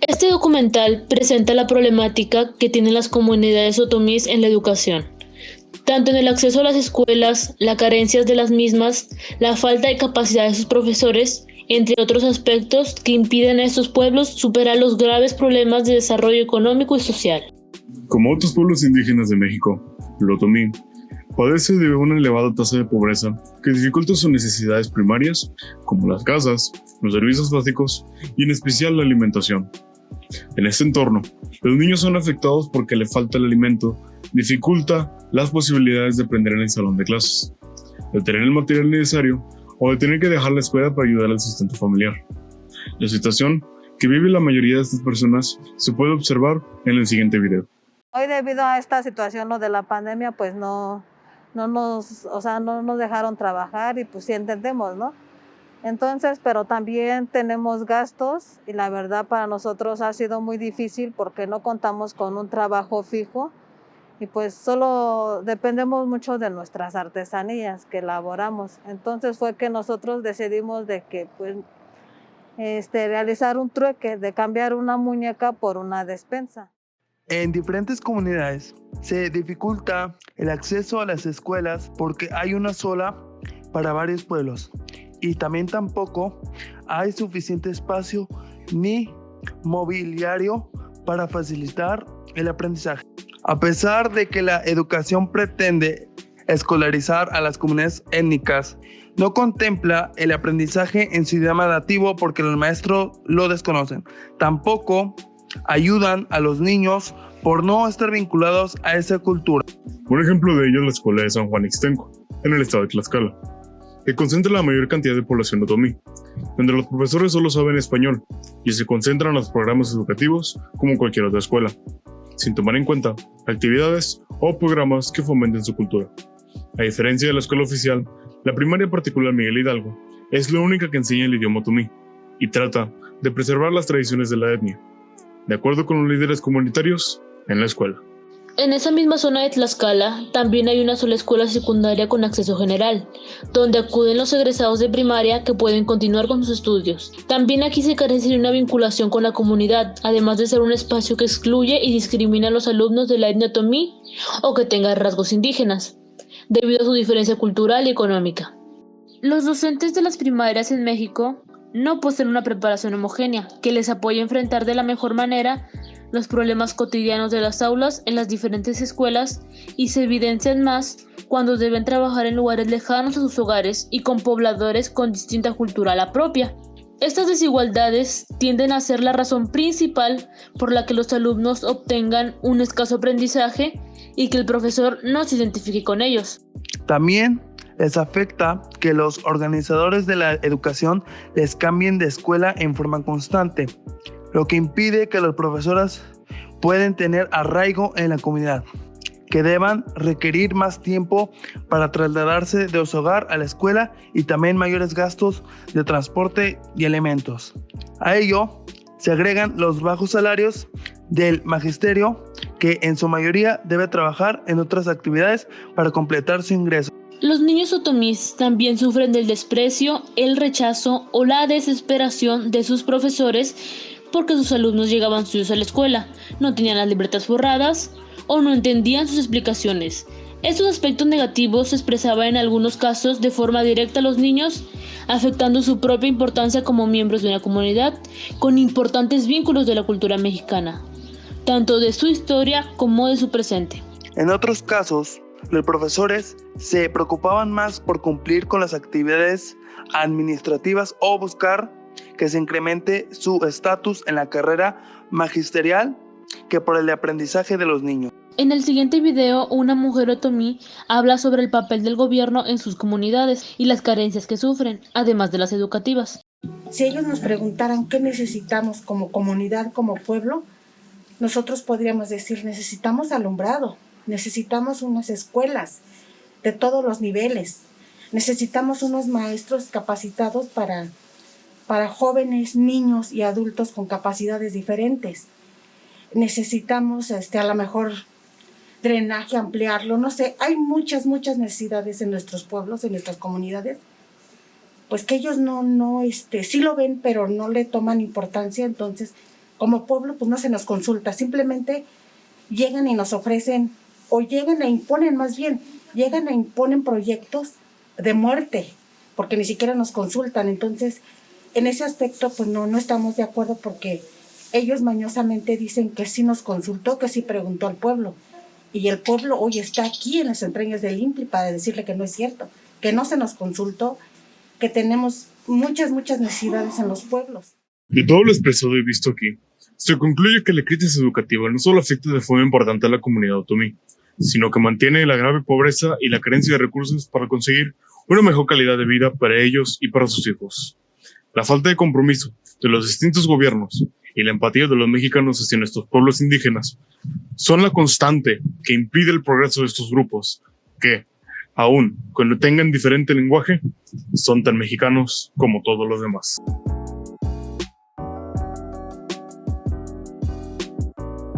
Este documental presenta la problemática que tienen las comunidades otomís en la educación, tanto en el acceso a las escuelas, las carencias de las mismas, la falta de capacidad de sus profesores, entre otros aspectos que impiden a estos pueblos superar los graves problemas de desarrollo económico y social. Como otros pueblos indígenas de México, el otomí padece de una elevada tasa de pobreza que dificulta sus necesidades primarias, como las casas, los servicios básicos y en especial la alimentación. En este entorno, los niños son afectados porque le falta el alimento, dificulta las posibilidades de aprender en el salón de clases, de tener el material necesario o de tener que dejar la escuela para ayudar al sustento familiar. La situación que vive la mayoría de estas personas se puede observar en el siguiente video. Hoy, debido a esta situación de la pandemia, pues no nos dejaron trabajar y pues sí entendemos, ¿no? Entonces, pero también tenemos gastos y la verdad para nosotros ha sido muy difícil porque no contamos con un trabajo fijo y pues solo dependemos mucho de nuestras artesanías que elaboramos. Entonces fue que nosotros decidimos de que pues realizar un trueque, de cambiar una muñeca por una despensa. En diferentes comunidades se dificulta el acceso a las escuelas porque hay una sola para varios pueblos y también tampoco hay suficiente espacio ni mobiliario para facilitar el aprendizaje. A pesar de que la educación pretende escolarizar a las comunidades étnicas, no contempla el aprendizaje en su idioma nativo porque los maestros lo desconocen. Tampoco ayudan a los niños por no estar vinculados a esa cultura. Un ejemplo de ello es la escuela de San Juan Ixtenco, en el estado de Tlaxcala, que concentra la mayor cantidad de población otomí, donde los profesores solo saben español y se concentran en los programas educativos como cualquier otra escuela, sin tomar en cuenta actividades o programas que fomenten su cultura. A diferencia de la escuela oficial, la primaria particular Miguel Hidalgo es la única que enseña el idioma otomí y trata de preservar las tradiciones de la etnia, de acuerdo con los líderes comunitarios en la escuela. En esa misma zona de Tlaxcala también hay una sola escuela secundaria con acceso general, donde acuden los egresados de primaria que pueden continuar con sus estudios. También aquí se carece de una vinculación con la comunidad, además de ser un espacio que excluye y discrimina a los alumnos de la etnia otomí o que tenga rasgos indígenas, debido a su diferencia cultural y económica. Los docentes de las primarias en México no poseen una preparación homogénea que les apoye a enfrentar de la mejor manera los problemas cotidianos de las aulas en las diferentes escuelas y se evidencian más cuando deben trabajar en lugares lejanos a sus hogares y con pobladores con distinta cultura a la propia. Estas desigualdades tienden a ser la razón principal por la que los alumnos obtengan un escaso aprendizaje y que el profesor no se identifique con ellos. También les afecta que los organizadores de la educación les cambien de escuela en forma constante, lo que impide que los profesores puedan tener arraigo en la comunidad, que deban requerir más tiempo para trasladarse de su hogar a la escuela y también mayores gastos de transporte y elementos. A ello se agregan los bajos salarios del magisterio, que en su mayoría debe trabajar en otras actividades para completar su ingreso. Los niños otomís también sufren del desprecio, el rechazo o la desesperación de sus profesores porque sus alumnos llegaban sucios a la escuela, no tenían las libretas borradas o no entendían sus explicaciones. Estos aspectos negativos se expresaban en algunos casos de forma directa a los niños, afectando su propia importancia como miembros de una comunidad con importantes vínculos de la cultura mexicana, tanto de su historia como de su presente. En otros casos, los profesores se preocupaban más por cumplir con las actividades administrativas o buscar que se incremente su estatus en la carrera magisterial que por el aprendizaje de los niños. En el siguiente video, una mujer otomí habla sobre el papel del gobierno en sus comunidades y las carencias que sufren, además de las educativas. Si ellos nos preguntaran qué necesitamos como comunidad, como pueblo, nosotros podríamos decir, necesitamos alumbrado, necesitamos unas escuelas de todos los niveles, necesitamos unos maestros capacitados para jóvenes, niños y adultos con capacidades diferentes. Necesitamos a lo mejor drenaje, ampliarlo, no sé, hay muchas necesidades en nuestros pueblos, en nuestras comunidades, pues que ellos sí lo ven, pero no le toman importancia, entonces como pueblo pues no se nos consulta, simplemente llegan y nos ofrecen, o llegan e imponen más bien, llegan e imponen proyectos de muerte, porque ni siquiera nos consultan. Entonces, en ese aspecto pues no estamos de acuerdo, porque ellos mañosamente dicen que sí nos consultó, que sí preguntó al pueblo. Y el pueblo hoy está aquí en las entrañas del INPI para decirle que no es cierto, que no se nos consultó, que tenemos muchas necesidades en los pueblos. De todo lo expresado y visto aquí, se concluye que la crisis educativa no solo afecta de forma importante a la comunidad otomí, sino que mantiene la grave pobreza y la carencia de recursos para conseguir una mejor calidad de vida para ellos y para sus hijos. La falta de compromiso de los distintos gobiernos y la empatía de los mexicanos hacia nuestros pueblos indígenas son la constante que impide el progreso de estos grupos, que, aun cuando tengan diferente lenguaje, son tan mexicanos como todos los demás.